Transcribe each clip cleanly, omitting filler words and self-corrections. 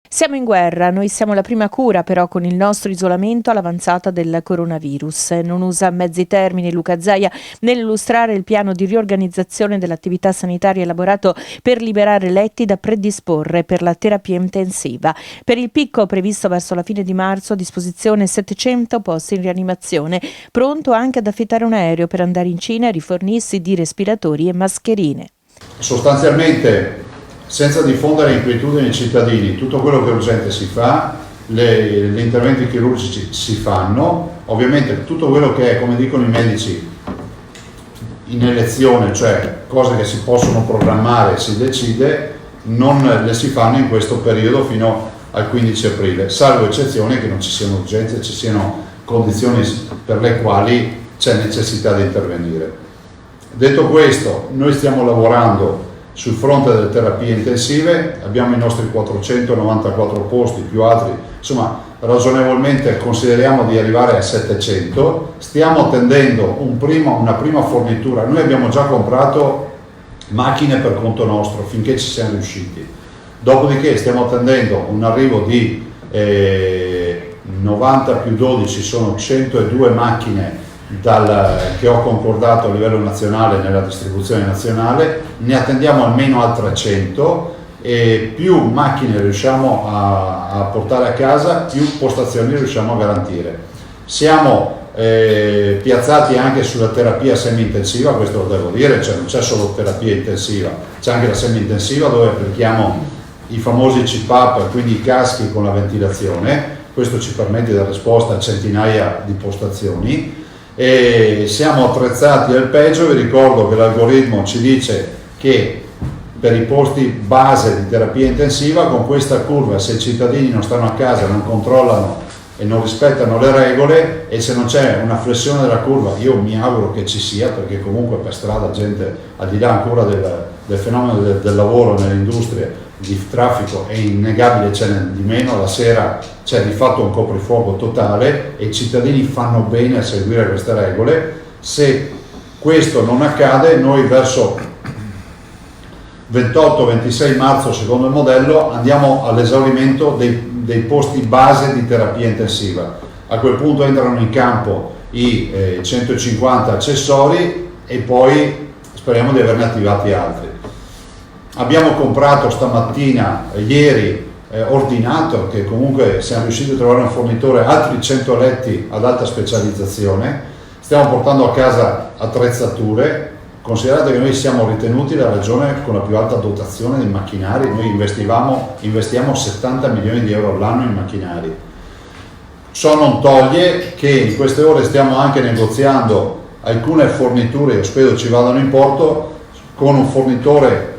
Siamo in guerra, noi siamo la prima cura però con il nostro isolamento all'avanzata del coronavirus. Non usa mezzi termini Luca Zaia nell'illustrare il piano di riorganizzazione dell'attività sanitaria elaborato per liberare letti da predisporre per la terapia intensiva. Per il picco previsto verso la fine di marzo a disposizione 700 posti in rianimazione, pronto anche ad affittare un aereo per andare in Cina e rifornirsi di respiratori e mascherine. Sostanzialmente, senza diffondere inquietudini ai cittadini, tutto quello che è urgente si fa, gli interventi chirurgici si fanno, ovviamente tutto quello che è, come dicono i medici, in elezione, cioè cose che si possono programmare, si decide, non le si fanno in questo periodo fino al 15 aprile, salvo eccezioni che non ci siano urgenze, ci siano condizioni per le quali c'è necessità di intervenire. Detto questo, noi stiamo lavorando sul fronte delle terapie intensive, abbiamo i nostri 494 posti più altri, insomma ragionevolmente consideriamo di arrivare a 700, stiamo attendendo una prima fornitura, noi abbiamo già comprato macchine per conto nostro finché ci siamo riusciti, dopodiché stiamo attendendo un arrivo di 90 più 12, sono 102 macchine che ho concordato a livello nazionale nella distribuzione nazionale, ne attendiamo almeno altre 100 e più macchine riusciamo a portare a casa, più postazioni riusciamo a garantire. Siamo piazzati anche sulla terapia semi-intensiva, questo lo devo dire, cioè non c'è solo terapia intensiva, c'è anche la semi-intensiva dove applichiamo i famosi CPAP, quindi i caschi con la ventilazione, questo ci permette di dare risposta a centinaia di postazioni. E siamo attrezzati al peggio. Vi ricordo che l'algoritmo ci dice che per i posti base di terapia intensiva con questa curva, se i cittadini non stanno a casa, non controllano e non rispettano le regole, e se non c'è una flessione della curva, io mi auguro che ci sia, perché comunque per strada gente, al di là ancora del fenomeno del lavoro nell'industria, di traffico è innegabile, c'è di meno, la sera c'è di fatto un coprifuoco totale e i cittadini fanno bene a seguire queste regole. Se questo non accade, noi verso 28-26 marzo, secondo il modello, andiamo all'esaurimento dei posti base di terapia intensiva. A quel punto entrano in campo i 150 accessori e poi speriamo di averne attivati altri. Abbiamo comprato stamattina, ieri, ordinato, che comunque siamo riusciti a trovare un fornitore, altri 100 letti ad alta specializzazione. Stiamo portando a casa attrezzature. Considerate che noi siamo ritenuti la regione con la più alta dotazione di macchinari, noi investiamo 70 milioni di euro all'anno in macchinari. Ciò non toglie che in queste ore stiamo anche negoziando alcune forniture, io spero ci vadano in porto, con un fornitore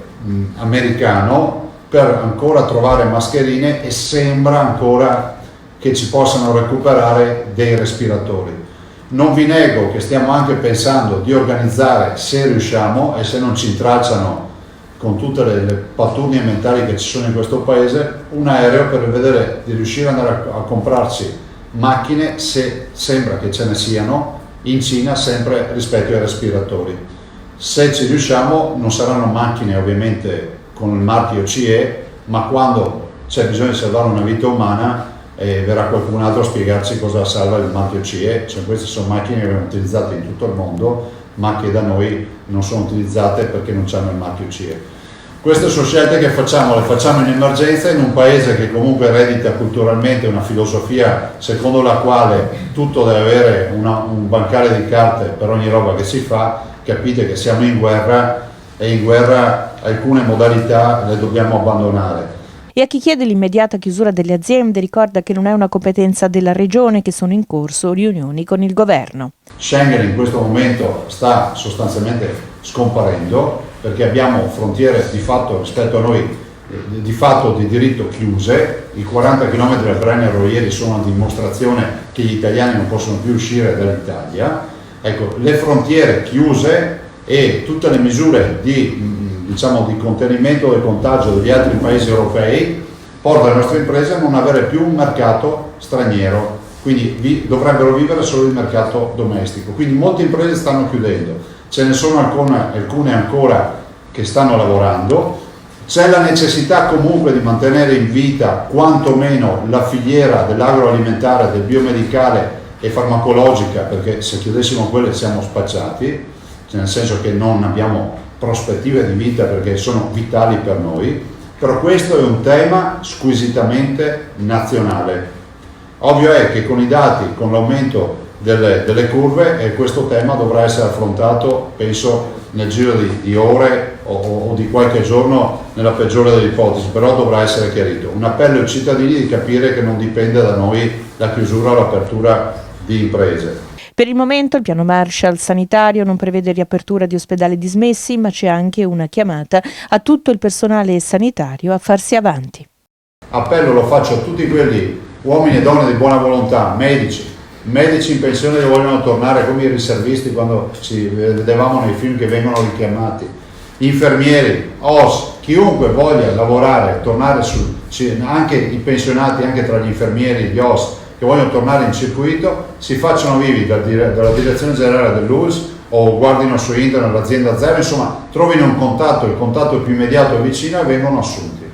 americano per ancora trovare mascherine e sembra ancora che ci possano recuperare dei respiratori. Non vi nego che stiamo anche pensando di organizzare, se riusciamo e se non ci intralciano con tutte le pattuglie mentali che ci sono in questo paese, un aereo per vedere di riuscire ad andare a comprarci macchine, se sembra che ce ne siano, in Cina, sempre rispetto ai respiratori. Se ci riusciamo non saranno macchine ovviamente con il marchio CE, ma quando c'è bisogno di salvare una vita umana verrà qualcun altro a spiegarci cosa salva il marchio CE, cioè queste sono macchine che vengono utilizzate in tutto il mondo, ma che da noi non sono utilizzate perché non hanno il marchio CE. Queste sono scelte che facciamo, le facciamo in emergenza in un paese che comunque eredita culturalmente una filosofia secondo la quale tutto deve avere un bancale di carte per ogni roba che si fa. Capite che siamo in guerra e in guerra alcune modalità le dobbiamo abbandonare. E a chi chiede l'immediata chiusura delle aziende ricorda che non è una competenza della regione, che sono in corso riunioni con il governo. Schengen in questo momento sta sostanzialmente scomparendo perché abbiamo frontiere di fatto rispetto a noi di fatto di diritto chiuse. I 40 km del Brennero ieri sono una dimostrazione che gli italiani non possono più uscire dall'Italia. Ecco, le frontiere chiuse e tutte le misure di contenimento del contagio degli altri paesi europei portano le nostre imprese a non avere più un mercato straniero, quindi dovrebbero vivere solo il mercato domestico. Quindi molte imprese stanno chiudendo, ce ne sono alcune ancora che stanno lavorando, C'è la necessità comunque di mantenere in vita quantomeno la filiera dell'agroalimentare, del biomedicale e farmacologica, perché se chiudessimo quelle siamo spacciati, cioè nel senso che non abbiamo prospettive di vita perché sono vitali per noi, però questo è un tema squisitamente nazionale. Ovvio è che con i dati, con l'aumento delle curve, questo tema dovrà essere affrontato, penso, nel giro di ore o di qualche giorno, nella peggiore delle ipotesi, però dovrà essere chiarito. Un appello ai cittadini di capire che non dipende da noi la chiusura o l'apertura di imprese. Per il momento il piano Marshall sanitario non prevede riapertura di ospedali dismessi, ma c'è anche una chiamata a tutto il personale sanitario a farsi avanti. Appello lo faccio a tutti quelli, uomini e donne di buona volontà, medici in pensione che vogliono tornare come i riservisti quando ci vedevamo nei film che vengono richiamati, infermieri, OS, chiunque voglia lavorare, tornare anche i pensionati, anche tra gli infermieri e gli OS che vogliono tornare in circuito, si facciano vivi dalla direzione generale dell'ULSS o guardino su internet l'azienda zero, insomma trovino un contatto, il contatto più immediato e vicino e vengono assunti.